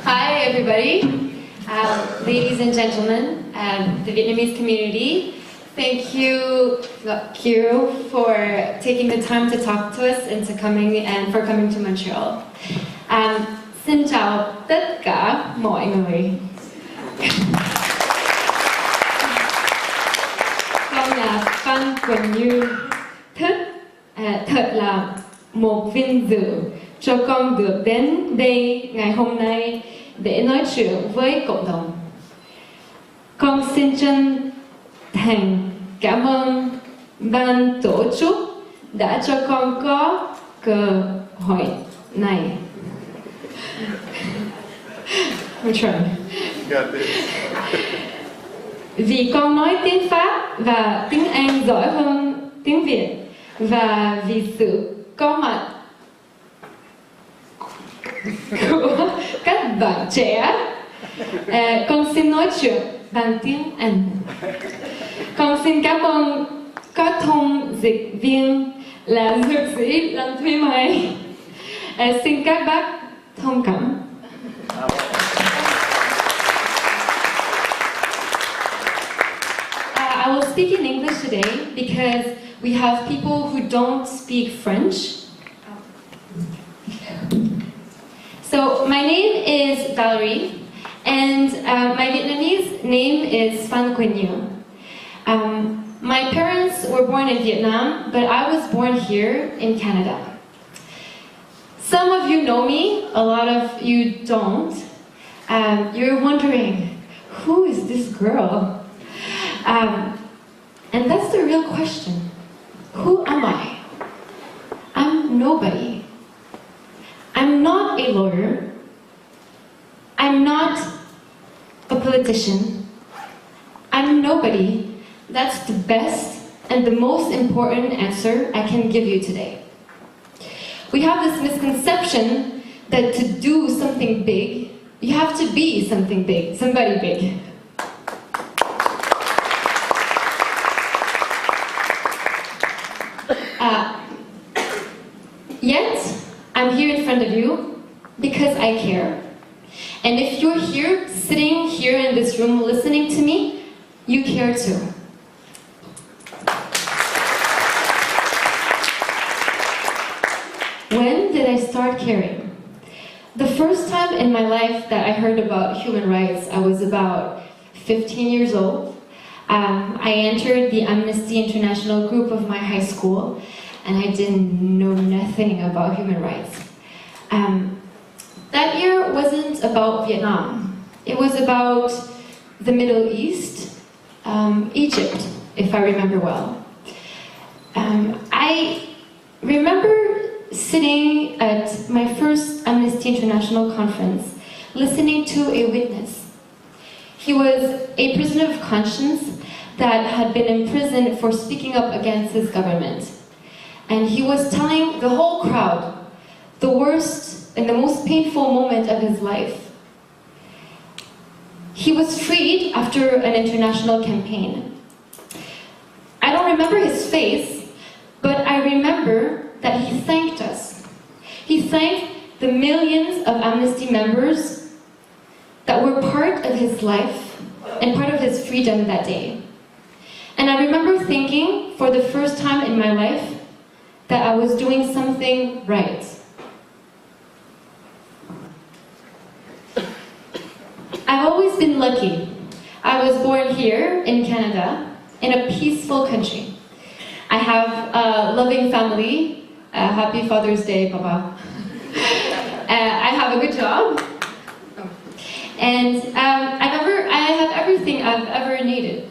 Hi, everybody. Ladies and gentlemen, the Vietnamese community, thank you for taking the time to talk to us and for coming to Montreal. Xin chào tất cả mọi người. Con là Phan Quỳnh thật là một vinh dự cho con được đến đây ngày hôm nay để nói chuyện với cộng đồng. Con xin chân thành cảm ơn ban tổ chức đã cho con có cơ hội này. I'm trying. Vì con nói tiếng Pháp và tiếng Anh giỏi hơn tiếng Việt, và vì sự có mặt của các bạn trẻ, con xin nói chuyện bằng tiếng Anh. Con xin cảm ơn các thông dịch viên là dược sĩ Lan Thúy Mai. Xin các bác thông cảm. I will speak in English today because we have people who don't speak French. So my name is Valerie, and my Vietnamese name is Phan Quỳnh. My parents were born in Vietnam, but I was born here in Canada. Some of you know me, a lot of you don't. You're wondering, who is this girl? And that's the real question. Who am I? I'm nobody. I'm not a lawyer. I'm not a politician. I'm nobody. That's the best and the most important answer I can give you today. We have this misconception that to do something big, you have to be something big, somebody big. Yet, I'm here in front of you because I care. And if you're here, sitting here in this room listening to me, you care too. When did I start caring? The first time in my life that I heard about human rights, I was about 15 years old. I entered the Amnesty International group of my high school, and I didn't know nothing about human rights. That year wasn't about Vietnam. It was about the Middle East, Egypt, if I remember well. I remember sitting at my first Amnesty International conference, listening to a witness. He was a prisoner of conscience that had been imprisoned for speaking up against his government. And he was telling the whole crowd the worst and the most painful moment of his life. He was freed after an international campaign. I don't remember his face, but I remember that he thanked us. He thanked the millions of Amnesty members that were part of his life and part of his freedom that day. And I remember thinking, for the first time in my life, that I was doing something right. I've always been lucky. I was born here in Canada, in a peaceful country. I have a loving family. Happy Father's Day, Papa. I have a good job. And I have everything I've ever needed.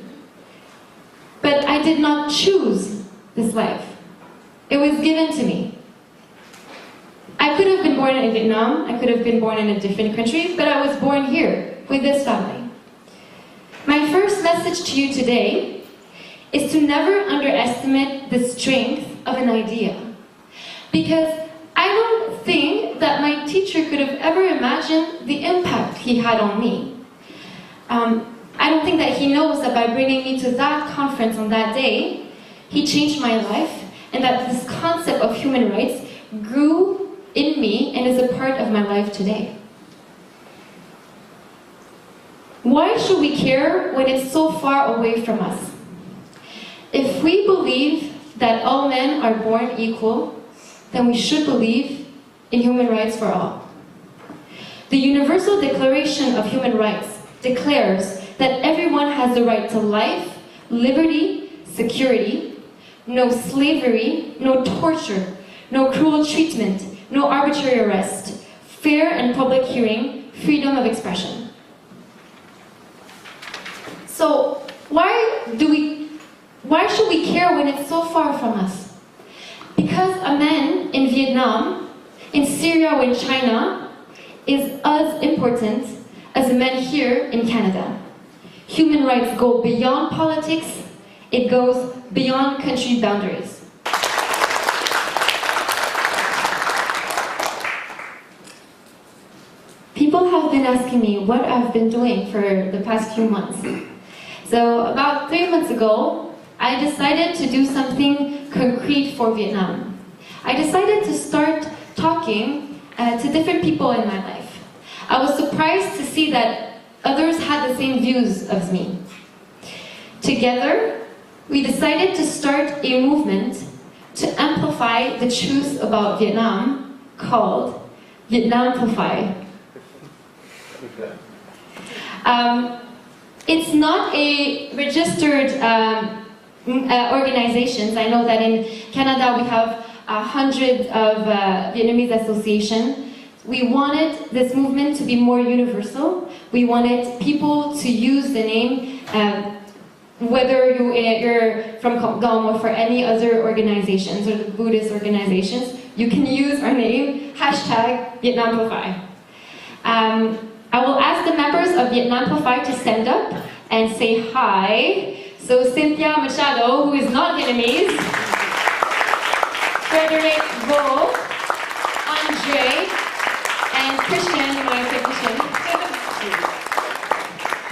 But I did not choose this life. It was given to me. I could have been born in Vietnam, I could have been born in a different country, but I was born here, with this family. My first message to you today is to never underestimate the strength of an idea. Because I don't think that my teacher could have ever imagined the impact he had on me. I don't think that he knows that by bringing me to that conference on that day, he changed my life and that this concept of human rights grew in me and is a part of my life today. Why should we care when it's so far away from us? If we believe that all men are born equal, then we should believe in human rights for all. The Universal Declaration of Human Rights declares that everyone has the right to life, liberty, security, no slavery, no torture, no cruel treatment, no arbitrary arrest, fair and public hearing, freedom of expression. So why should we care when it's so far from us? Because a man in Vietnam, in Syria or in China is as important as a man here in Canada. Human rights go beyond politics, it goes beyond country boundaries. People have been asking me what I've been doing for the past few months. So about 3 months ago, I decided to do something concrete for Vietnam. I decided to start talking to different people in my life. I was surprised to see that others had the same views as me. Together, we decided to start a movement to amplify the truth about Vietnam called Vietnamplify. It's not a registered organization. I know that in Canada we have hundreds of Vietnamese associations. We wanted this movement to be more universal. We wanted people to use the name, whether you're from Gom or for any other organizations or the Buddhist organizations, you can use our name, #Vietnamplify. I will ask the members of Vietnamplify to stand up and say hi. So Cynthia Machado, who is not Vietnamese, Frederick Vo, Andre, and Christian, when I say Christian.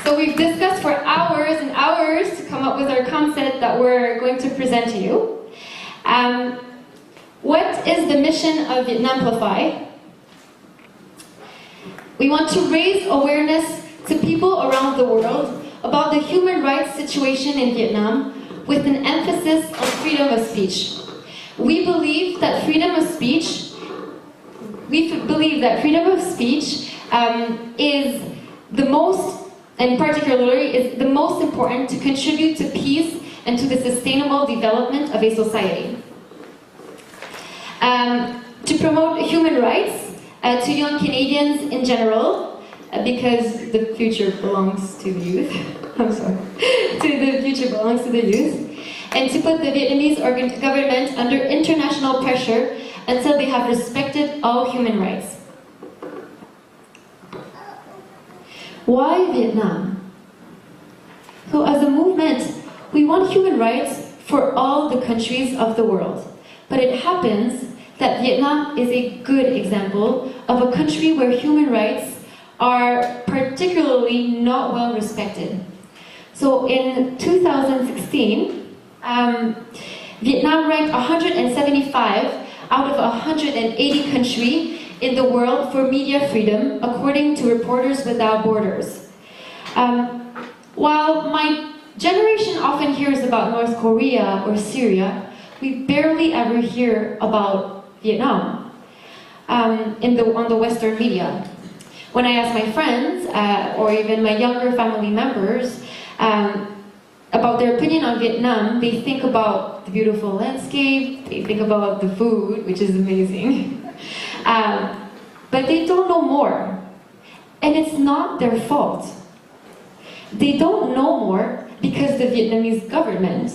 So we've discussed for hours and hours to come up with our concept that we're going to present to you. What is the mission of Vietnamplify? We want to raise awareness to people around the world about the human rights situation in Vietnam with an emphasis on freedom of speech. We believe that freedom of speech is the most, and particularly is the most important to contribute to peace and to the sustainable development of a society. To promote human rights to young Canadians in general, because the future belongs to the youth. I'm sorry. The future belongs to the youth. And to put the Vietnamese government under international pressure until they have respected all human rights. Why Vietnam? So as a movement, we want human rights for all the countries of the world. But it happens that Vietnam is a good example of a country where human rights are particularly not well respected. So in 2016, Vietnam ranked 175 out of 180 countries in the world for media freedom, according to Reporters Without Borders. While my generation often hears about North Korea or Syria, we barely ever hear about Vietnam on the Western media. When I ask my friends, or even my younger family members, about their opinion on Vietnam, they think about the beautiful landscape, they think about the food, which is amazing. But they don't know more. And it's not their fault. They don't know more because the Vietnamese government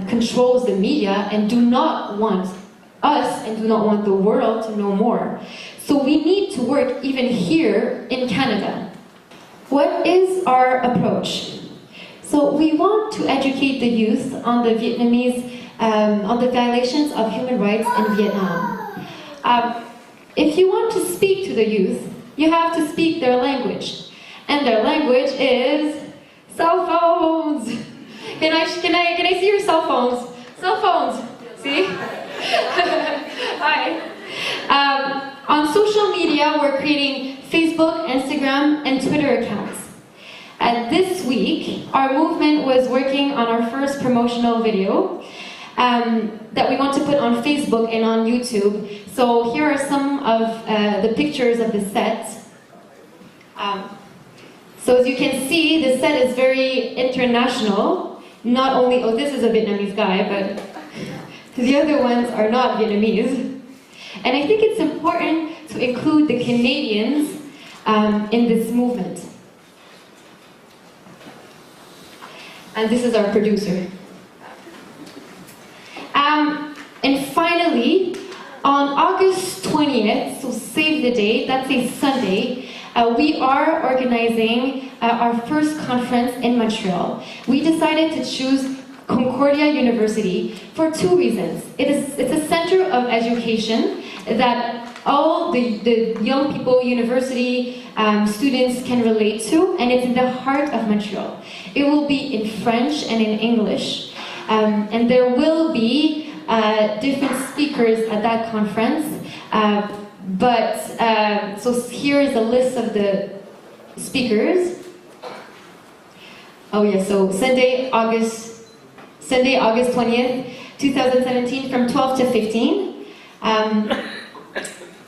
controls the media and do not want us and do not want the world to know more. So we need to work even here in Canada. What is our approach? So we want to educate the youth on the Vietnamese, on the violations of human rights in Vietnam. If you want to speak to the youth, you have to speak their language. And their language is cell phones. Can I see your cell phones? Cell phones. See? Hi. On social media, we're creating Facebook, Instagram, and Twitter accounts. And this week, our movement was working on our first promotional video that we want to put on Facebook and on YouTube. So here are some of the pictures of the set. So as you can see, the set is very international. Not only, oh, this is a Vietnamese guy, but the other ones are not Vietnamese. And I think it's important to include the Canadians in this movement. And this is our producer. And finally, on August 20th, so save the date, that's a Sunday, we are organizing our first conference in Montreal. We decided to choose Concordia University for two reasons. It's a center of education that all the young people, university students can relate to, and it's in the heart of Montreal. It will be in French and in English, and there will be different speakers at that conference. So here is a list of the speakers. Oh yeah, so Sunday, August 20th, 2017, from 12 to 15.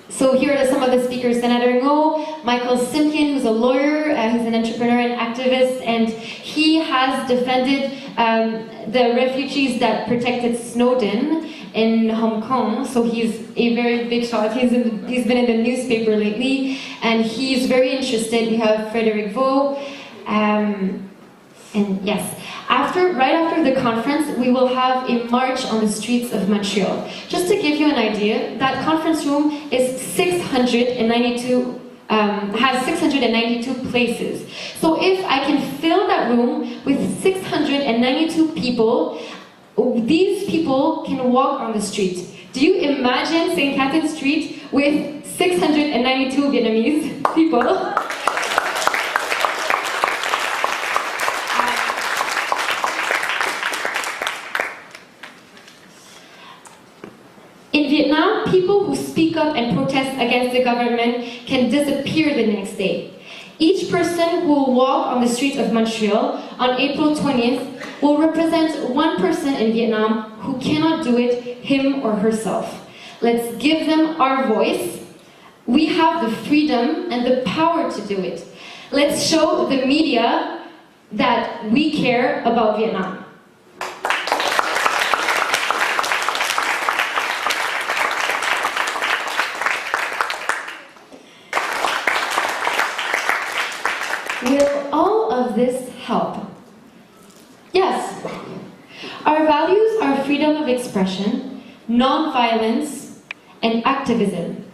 So here are some of the speakers. Senator Ngo, Michael Simkin, who's a lawyer, who's an entrepreneur and activist, and he has defended the refugees that protected Snowden in Hong Kong. So he's a very big shot. He's been in the newspaper lately, and he's very interested. We have Frederic Vaux, and yes. Right after the conference, we will have a march on the streets of Montreal. Just to give you an idea, that conference room is 692, has 692 places. So if I can fill that room with 692 people, these people can walk on the street. Do you imagine St. Catherine Street with 692 Vietnamese people? In Vietnam, people who speak up and protest against the government can disappear the next day. Each person who will walk on the streets of Montreal on April 20th will represent one person in Vietnam who cannot do it him or herself. Let's give them our voice. We have the freedom and the power to do it. Let's show the media that we care about Vietnam. Will all of this help? Yes. Our values are freedom of expression, non-violence, and activism.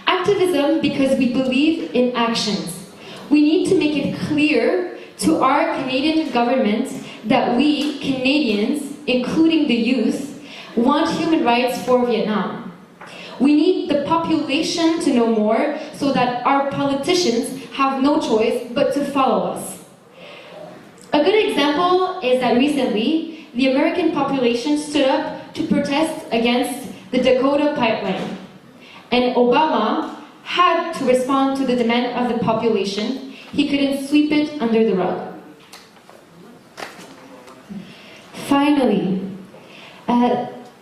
Activism because we believe in actions. We need to make it clear to our Canadian government that we, Canadians, including the youth, want human rights for Vietnam. We need the population to know more so that our politicians have no choice but to follow us. A good example is that recently, the American population stood up to protest against the Dakota pipeline. And Obama had to respond to the demand of the population. He couldn't sweep it under the rug. Finally,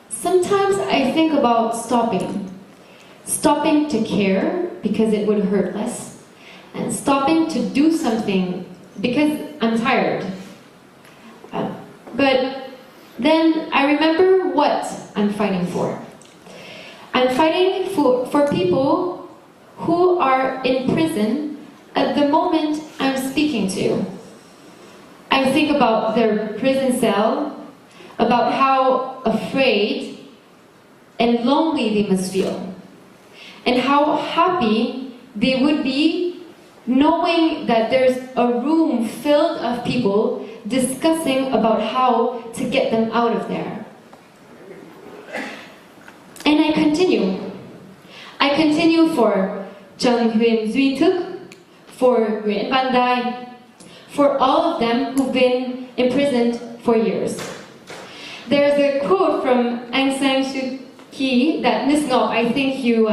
sometimes I think about stopping. Stopping to care because it would hurt less. And stopping to do something because I'm tired. But then I remember what I'm fighting for. I'm fighting for people who are in prison at the moment I'm speaking to. I think about their prison cell, about how afraid and lonely they must feel, and how happy they would be knowing that there's a room filled of people discussing about how to get them out of there. And I continue. I continue for Chung Huynh Duy Thuc, for Nguyễn Văn Đài, for all of them who've been imprisoned for years. There's a quote from Aung San Suu Kyi that Miss Ngọc, I think you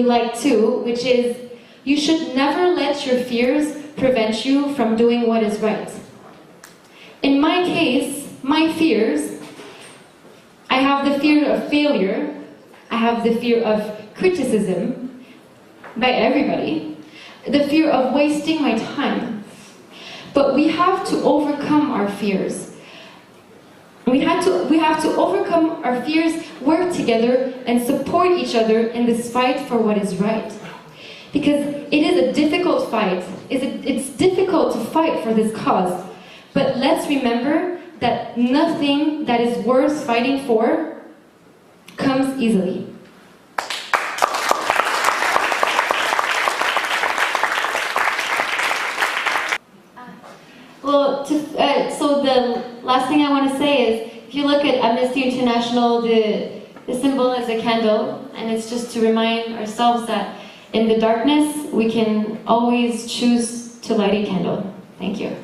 like too, which is, "You should never let your fears prevent you from doing what is right." In my case, my fears, I have the fear of failure, I have the fear of criticism by everybody, the fear of wasting my time. But we have to overcome our fears. We have to overcome our fears, work together, and support each other in this fight for what is right. Because it is a difficult fight. It's difficult to fight for this cause. But let's remember that nothing that is worth fighting for comes easily. Well, so the last thing I want to say is, if you look at Amnesty International, the symbol is a candle, and it's just to remind ourselves that in the darkness, we can always choose to light a candle. Thank you.